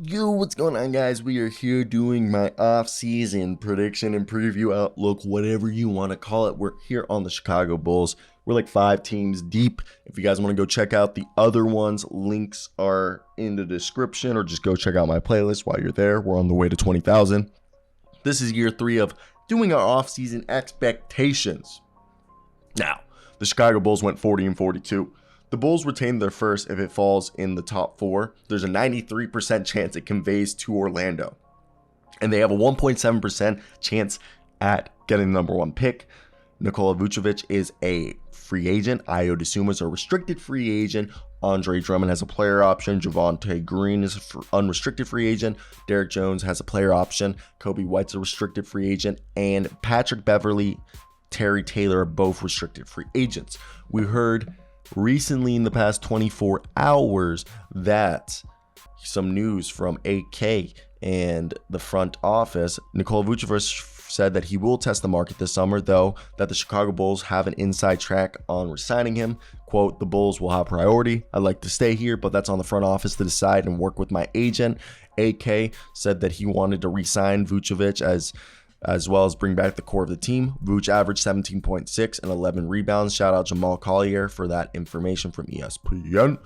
Yo, what's going on, guys? We are here doing my off-season prediction and preview outlook, whatever you want to call it. We're here on the Chicago Bulls. We're like 5 teams deep. If you guys want to go check out the other ones, links are in the description, or just go check out my playlist while you're there. We're on the way to 20,000. This is year 3 of doing our off-season expectations. Now, the Chicago Bulls went 40-42. The Bulls retain their first if it falls in the top 4. There's a 93% chance it conveys to Orlando. And they have a 1.7% chance at getting the number 1 pick. Nikola Vucevic is a free agent. Ayo Dosunmu is a restricted free agent. Andre Drummond has a player option. Javonte Green is an unrestricted free agent. Derek Jones has a player option. Kobe White's a restricted free agent. And Patrick Beverley, Terry Taylor are both restricted free agents. We heard recently in the past 24 hours that some news from AK and the front office. Nikola Vucevic said that he will test the market this summer, though that the Chicago Bulls have an inside track on resigning him. Quote, the Bulls will have priority. I'd like to stay here, but that's on the front office to decide and work with my agent. AK said that he wanted to re-sign Vucevic as well as bring back the core of the team. Vooch averaged 17.6 and 11 rebounds. Shout out Jamal Collier for that information from ESPN.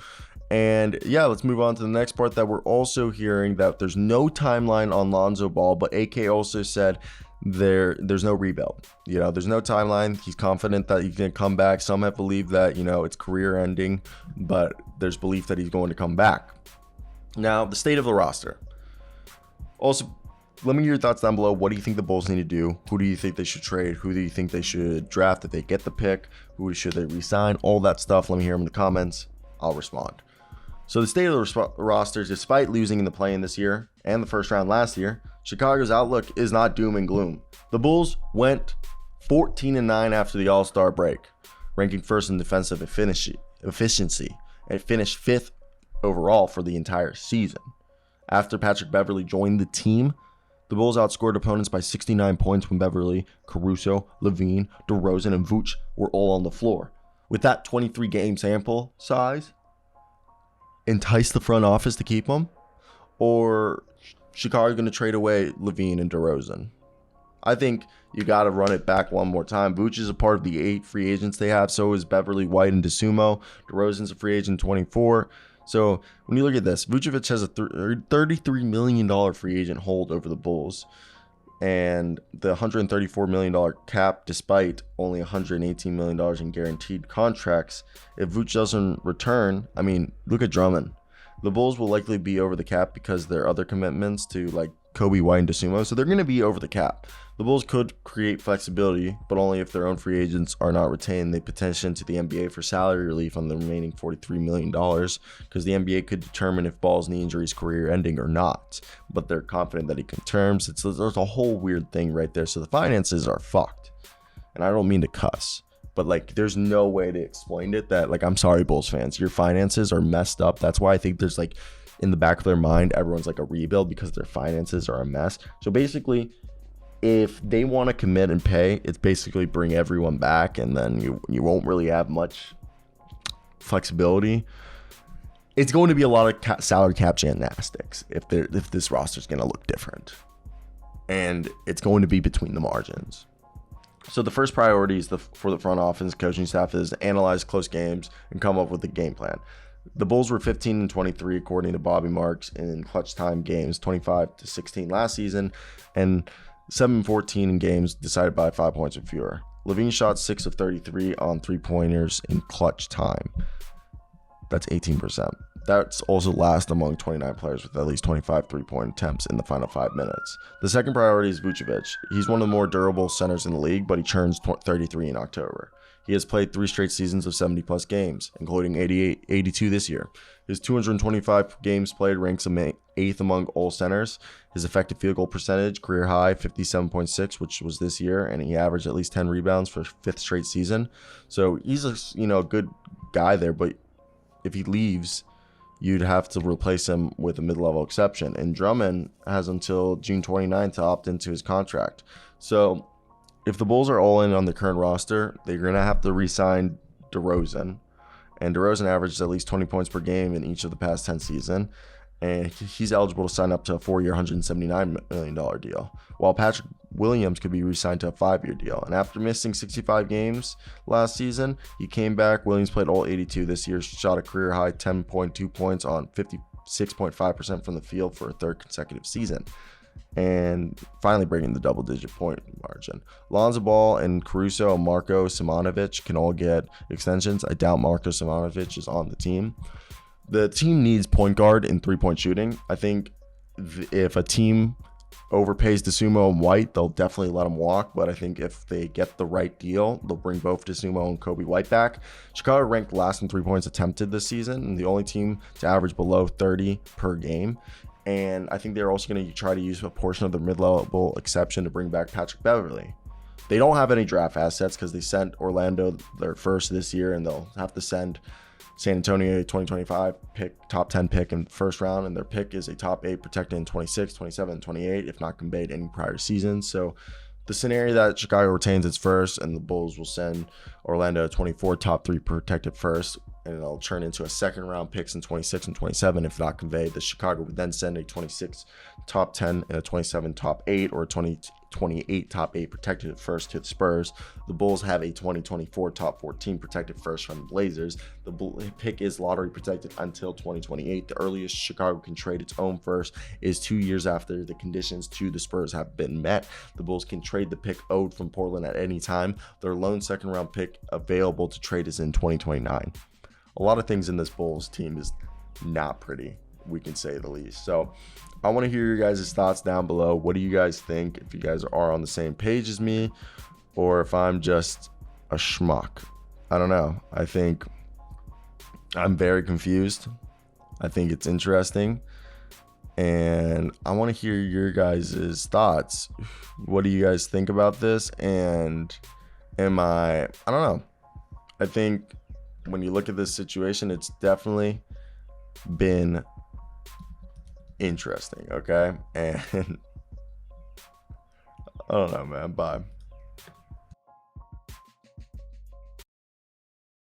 And yeah, let's move on to the next part that we're also hearing that there's no timeline on Lonzo Ball, but AK also said there's no rebuild. There's no timeline. He's confident that he can come back. Some have believed that, it's career ending, but there's belief that he's going to come back. Now, the state of the roster. Also, let me hear your thoughts down below. What do you think the Bulls need to do? Who do you think they should trade? Who do you think they should draft if they get the pick? Who should they re-sign? All that stuff. Let me hear them in the comments. I'll respond. So the state of the roster, despite losing in the play-in this year and the first round last year, Chicago's outlook is not doom and gloom. The Bulls went 14-9 after the All-Star break, ranking first in defensive efficiency, and finished 5th overall for the entire season. After Patrick Beverley joined the team, the Bulls outscored opponents by 69 points when Beverley, Caruso, LaVine, DeRozan, and Vooch were all on the floor. With that 23-game sample size, entice the front office to keep them? Or Chicago going to trade away LaVine and DeRozan? I think you got to run it back one more time. Vooch is a part of the 8 free agents they have. So is Beverley, White, and Dosunmu. DeRozan's a free agent 24. So when you look at this, Vucevic has a $33 million free agent hold over the Bulls, and the $134 million cap, despite only $118 million in guaranteed contracts. If Vooch doesn't return, look at Drummond. The Bulls will likely be over the cap because there are other commitments to like Kobe White and Dosunmu, so they're going to be over the cap. The Bulls could create flexibility, but only if their own free agents are not retained. They petition to the NBA for salary relief on the remaining $43 million because the NBA could determine if Ball's knee injury is career ending or not, but they're confident that he can terms. There's a whole weird thing right there. So the finances are fucked, and I don't mean to cuss, but there's no way to explain it that I'm sorry, Bulls fans, your finances are messed up. That's why I think there's in the back of their mind, everyone's a rebuild because their finances are a mess. So basically, if they want to commit and pay, it's basically bring everyone back, and then you won't really have much flexibility. It's going to be a lot of salary cap gymnastics if this roster is going to look different, and it's going to be between the margins. So the first priority for the front office coaching staff is to analyze close games and come up with a game plan. The Bulls were 15-23 according to Bobby Marks in clutch time games, 25-16 last season, and 7-14 in games decided by 5 points or fewer. LaVine shot 6 of 33 on 3-pointers in clutch time. That's 18%. That's also last among 29 players with at least 25 3-point attempts in the final 5 minutes. The second priority is Vucevic. He's one of the more durable centers in the league, but he turns 33 in October. He has played 3 straight seasons of 70-plus games, including 82 this year. His 225 games played ranks him 8th among all centers. His effective field goal percentage, career high, 57.6, which was this year, and he averaged at least 10 rebounds for 5th straight season. So he's a good guy there, but if he leaves, you'd have to replace him with a mid-level exception. And Drummond has until June 29th to opt into his contract. So if the Bulls are all in on the current roster, they're going to have to re-sign DeRozan. And DeRozan averages at least 20 points per game in each of the past 10 seasons. and he's eligible to sign up to a 4-year, $179 million deal, while Patrick Williams could be re-signed to a 5-year deal. And after missing 65 games last season, he came back. Williams played all 82 this year, shot a career-high 10.2 points on 56.5% from the field for a third consecutive season, and finally breaking the double-digit point margin. Lonzo Ball and Caruso and Marko Simonovic can all get extensions. I doubt Marko Simonovic is on the team. The team needs point guard and three-point shooting. I think if a team overpays DeSumo and White, they'll definitely let him walk. But I think if they get the right deal, they'll bring both DeSumo and Kobe White back. Chicago ranked last in 3 points attempted this season, and the only team to average below 30 per game. And I think they're also going to try to use a portion of the mid-level exception to bring back Patrick Beverley. They don't have any draft assets because they sent Orlando their first this year, and they'll have to send San Antonio 2025 pick, top 10 pick in first round, and their pick is a top 8 protected in 26, 27, 28, if not conveyed any prior seasons. So the scenario that Chicago retains its first and the Bulls will send Orlando 24 top 3 protected first, and it'll turn into a second round picks in 26 and 27 if not conveyed. The Chicago would then send a 26 top 10 and a 27 top 8 or a 28 top 8 protected first to the Spurs. The Bulls have a 2024 top 14 protected first from the Blazers. The pick is lottery protected until 2028. The earliest Chicago can trade its own first is 2 years after the conditions to the Spurs have been met. The Bulls can trade the pick owed from Portland at any time. Their lone second round pick available to trade is in 2029. A lot of things in this Bulls team is not pretty, we can say the least. So I want to hear your guys' thoughts down below. What do you guys think? If you guys are on the same page as me, or if I'm just a schmuck. I don't know. I think I'm very confused. I think it's interesting. And I want to hear your guys' thoughts. What do you guys think about this? And I don't know. I think when you look at this situation, it's definitely been interesting, okay? And I don't know, man. Bye.